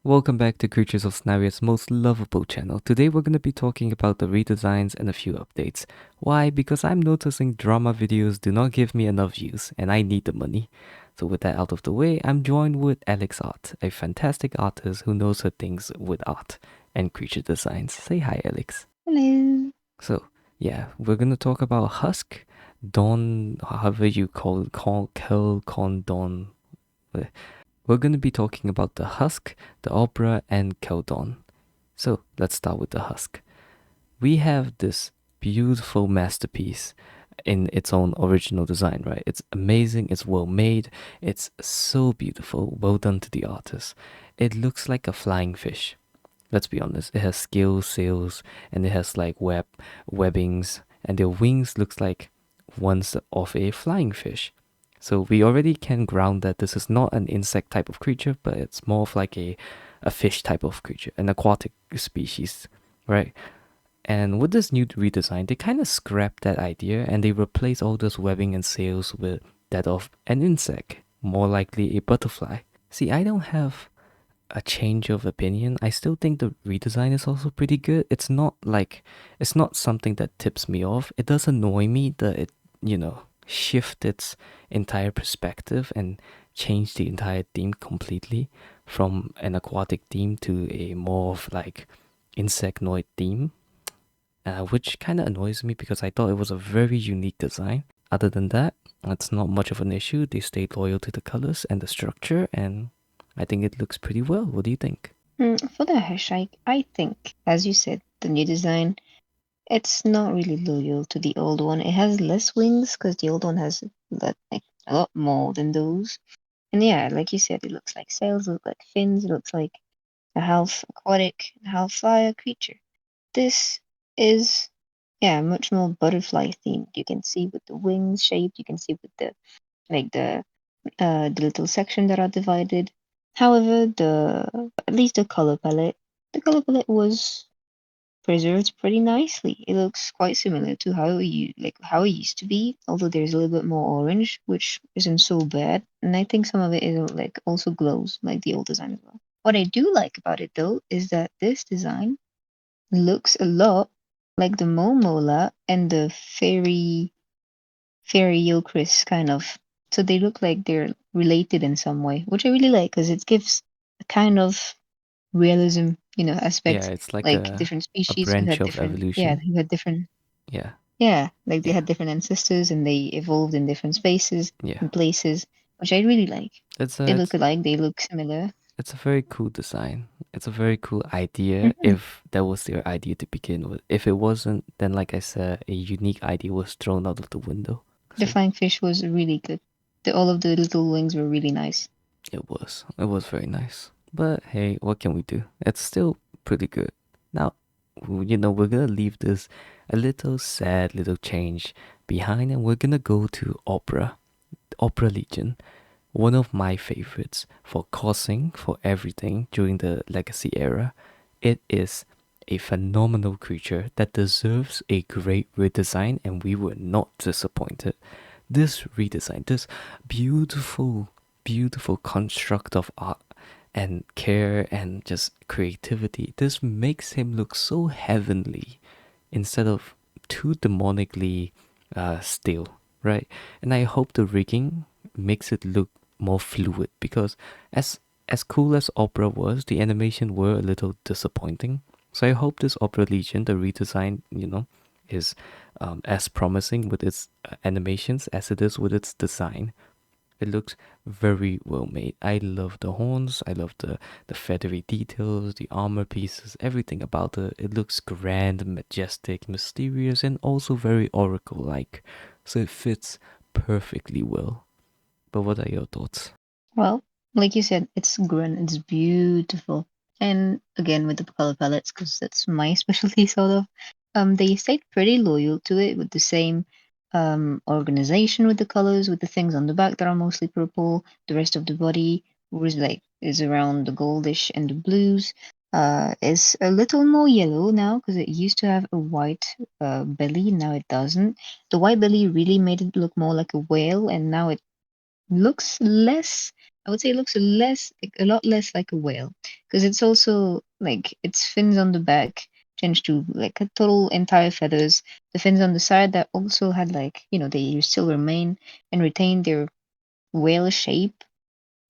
Welcome back to Creatures of Sonaria's most lovable channel. Today we're going to be talking about the redesigns and a few updates. Why? Because I'm noticing drama videos do not give me enough views and I need the money. So with that out of the way, I'm joined with Alex Art, a fantastic artist who knows her things with art and creature designs. Say hi, Alex. Hello. So yeah, we're going to talk about Husk, Dawn, however you Condon. We're going to be talking about the Husk, the Opera, and Caldon. So let's start with the Husk. We have this beautiful masterpiece in its own original design, right? It's amazing, it's well made, it's so beautiful, well done to the artist. It looks like a flying fish. Let's be honest, it has scales, sails, and it has like webbings, and the wings looks like ones of a flying fish. So we already can ground that this is not an insect type of creature, but it's more of like a fish type of creature, an aquatic species, right? And with this new redesign, they kind of scrapped that idea and they replace all those webbing and sails with that of an insect, more likely a butterfly. See, I don't have a change of opinion. I still think the redesign is also pretty good. It's not something that tips me off. It does annoy me that it shift its entire perspective and change the entire theme completely from an aquatic theme to a more of like insectoid theme, which kind of annoys me because I thought it was a very unique design. Other than that, it's not much of an issue. They stayed loyal to the colors and the structure, and I think it looks pretty well. What do you think? For the Hushike, I think, as you said, the new design, it's not really loyal to the old one. It has less wings because the old one has like a lot more than those. And yeah, like you said, it looks like sails, it looks like fins, it looks like a half aquatic, half fire creature. This is, yeah, much more butterfly themed. You can see with the wings shaped, you can see with the like the little section that are divided. However, the at least the color palette was preserved pretty nicely. It looks quite similar to how it used to be, although there's a little bit more orange, which isn't so bad. And I think some of it is like also glows like the old design as well. What I do like about it though is that this design looks a lot like the Momola and the fairy Yokris kind of. So they look like they're related in some way, which I really like because it gives a kind of realism, Yeah, aspect. it's like Like a different a species who branch had of different, yeah, evolution. who had different, Yeah, yeah, like they yeah, had different ancestors and they evolved in different spaces yeah. and places, which I really like. It's They a look alike, they look similar. it's a very cool design. It's a very cool idea Hmm. if that was their idea to begin with. If it wasn't, then like I said, a unique idea was thrown out of the window. The So flying fish was really good. All of the little wings were really nice. it was very nice. But hey, what can we do? It's still pretty good. Now, we're gonna leave this a little sad little change behind and we're gonna go to Opralegion, one of my favorites for causing for everything during the Legacy era. It is a phenomenal creature that deserves a great redesign, and we were not disappointed. This redesign, this beautiful, beautiful construct of art and care and just creativity, this makes him look so heavenly instead of too demonically still, right? And I hope the rigging makes it look more fluid because as cool as Opera was, the animation were a little disappointing. So I hope this Opralegion, the redesign, is as promising with its animations as it is with its design. It looks very well made. I love the horns. I love the feathery details, the armor pieces, everything about it. It looks grand, majestic, mysterious, and also very oracle-like. So it fits perfectly well. But what are your thoughts? Well, like you said, it's grand, it's beautiful. And again, with the color palettes, because that's my specialty, sort of. They stayed pretty loyal to it with the same organization with the colors, with the things on the back that are mostly purple. The rest of the body is around the goldish and the blues. Is a little more yellow now because it used to have a white belly. Now it doesn't. The white belly really made it look more like a whale, and now looks less. I would say it looks less, like, a lot less like a whale, because it's also like its fins on the back changed to like a total entire feathers. The fins on the side that also had like they still remain and retain their whale shape,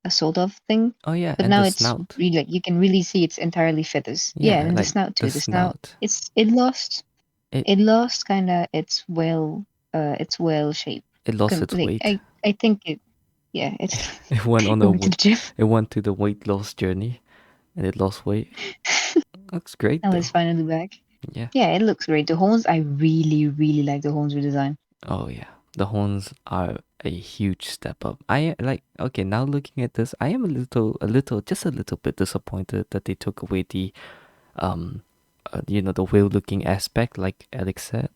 a sort of thing. Oh yeah, But and now the it's snout. really like you can really see it's entirely feathers. Yeah, Yeah, and the like snout the too. The snout, snout. it lost It it lost kind of its whale shape. it lost its Like weight. I think it, yeah, it's It went on going to the gym. it went to the weight loss journey, and it lost weight. Looks great Now though. it's finally back. Yeah. Yeah, it looks great. The horns, I really, really like the horns redesign. Oh yeah. The horns are a huge step up. I like okay, now looking at this, I am just a little bit disappointed that they took away the um the whale looking aspect like Alex said.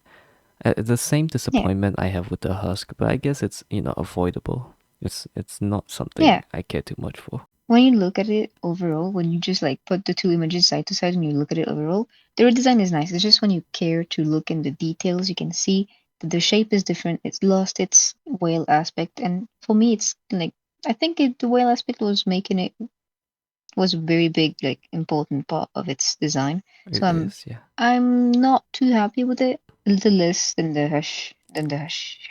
The same Yeah, disappointment I have with the husk, but I guess it's avoidable. It's not something yeah. I care too much for. When you look at it overall, when you just like put the two images side to side and you look at it overall, the redesign is nice. It's just when you care to look in the details, you can see that the shape is different. It's lost its whale aspect, and for me, it's like I think the whale aspect was making it was a very big, like important part of its design. So It is, yeah. I'm not too happy with it. A little less than the Yeah.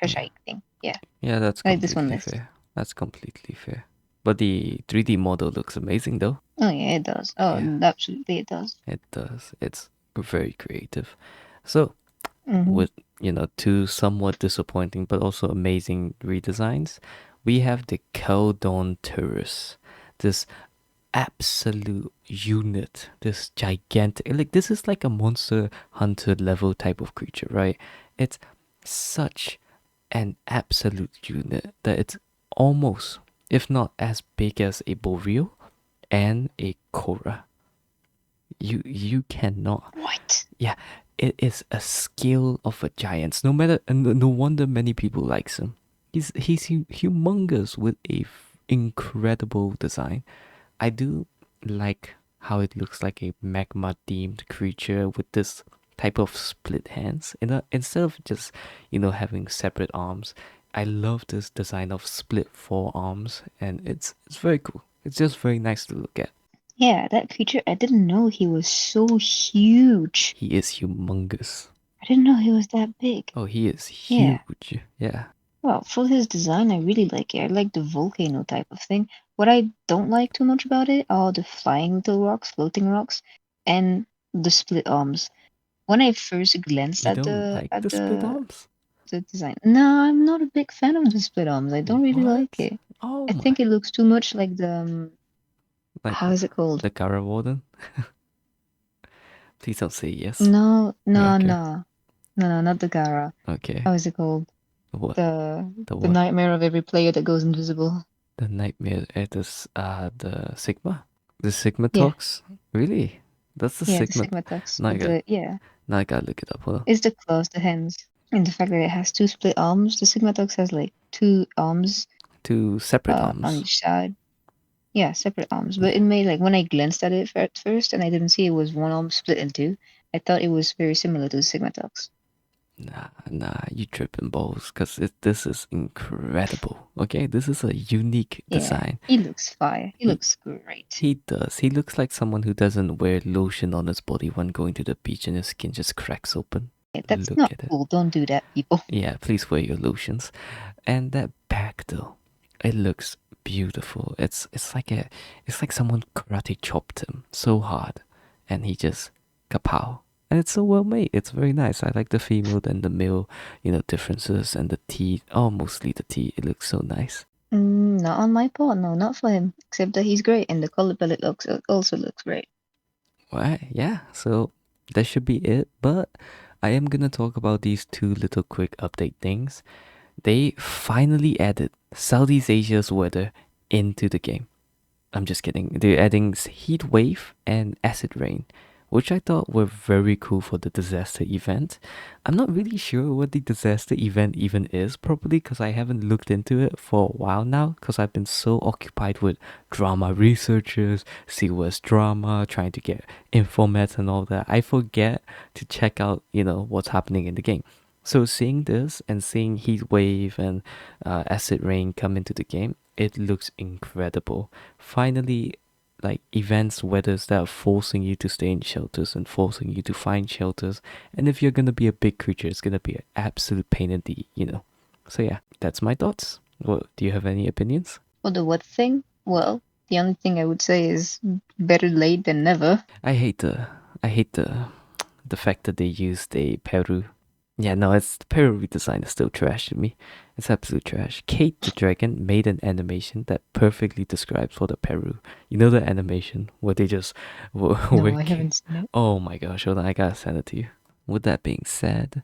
Hushike thing. Yeah, Yeah, that's I like this one completely less. fair. That's completely fair. But the 3D model looks amazing though. Oh yeah, it does. Oh, Yeah, absolutely, it does. it does. It's very creative. So, Mm-hmm. with, two somewhat disappointing but also amazing redesigns, we have the Caldonterrus. This absolute unit, this gigantic, like this is like a monster hunter level type of creature, right? It's such an absolute unit that it's almost, if not as big as a Boreal and a Korra. You cannot. What? Yeah, it is a scale of a giant. No matter, and no wonder many people likes him. He's humongous with a incredible design. I do like how it looks like a magma themed creature with this type of split hands. Instead of just, having separate arms, I love this design of split forearms, and it's very cool. It's just very nice to look at. Yeah, that creature. I didn't know he was so huge. He is humongous. I didn't know he was that big. Oh, he is Yeah. huge. Yeah. Well, for his design, I really like it. I like the volcano type of thing. What I don't like too much about it are the flying little rocks, floating rocks, and the split arms. When I first glanced You at don't the like at the split the arms? the design, no, I'm not a big fan of the split arms. I don't really like What? it. Oh I my. think it looks too much like the Like how is it called? the Gara Warden? Please don't say yes. No, no, Okay. no, no, no, not the Gara. Okay. How is it called? What? The The what? nightmare of every player that goes invisible. The nightmare at the Sigma? The Sigma Yeah, talks? Really? That's the yeah, the Sigma. Sigma Tux Now I with got the yeah. now I gotta look it up. Hold on. It's the claws, the hands, and the fact that it has two split arms. The Sigma Tux has like two arms Two separate on arms. each side. Yeah, separate arms. But it Yeah. made like when I glanced at it at first and I didn't see it was one arm split in two, I thought it was very similar to the Sigma Tux. Nah, you tripping balls, cause this is incredible. Okay, this is a unique Yeah, design. he looks fire. He He looks great. he does. He looks like someone who doesn't wear lotion on his body when going to the beach and his skin just cracks open. Yeah, that's Look not at it. cool. Don't do that, people. Yeah, please wear your lotions. And that back though, it looks beautiful. It's like someone karate chopped him so hard, and he just kapow. And it's so well made. It's very nice. I like the female and the male, differences and the teeth. Oh, mostly the teeth. It looks so nice. Not on my part. No, not for him. Except that he's great, and the color palette looks also looks great. Right? Yeah. So that should be it. But I am gonna talk about these two little quick update things. They finally added Southeast Asia's weather into the game. I'm just kidding. They're adding heat wave and acid rain, which I thought were very cool for the disaster event. I'm not really sure what the disaster event even is properly because I haven't looked into it for a while now because I've been so occupied with drama researchers, COS drama, trying to get informats and all that. I forget to check out, what's happening in the game. So seeing this and seeing heat wave and acid rain come into the game, it looks incredible. Finally, like events, weathers that are forcing you to stay in shelters and forcing you to find shelters. And if you're gonna be a big creature, it's gonna be an absolute pain in the, So yeah, that's my thoughts. Well, do you have any opinions? For the what thing? Well, the only thing I would say is better late than never. I hate the fact that they used a Peru. Yeah, no, it's the Peru redesign is still trash to me. It's absolute trash. Kate the Dragon made an animation that perfectly describes what a Peru. You know the animation where they just No, I work. haven't seen it. Oh my gosh, hold on, I gotta send it to you. With that being said,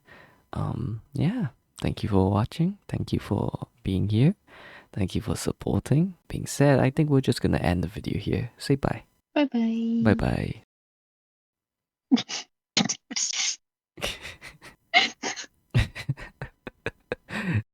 yeah, thank you for watching. Thank you for being here. Thank you for supporting. Being said, I think we're just gonna end the video here. Say bye. Bye Bye bye. bye.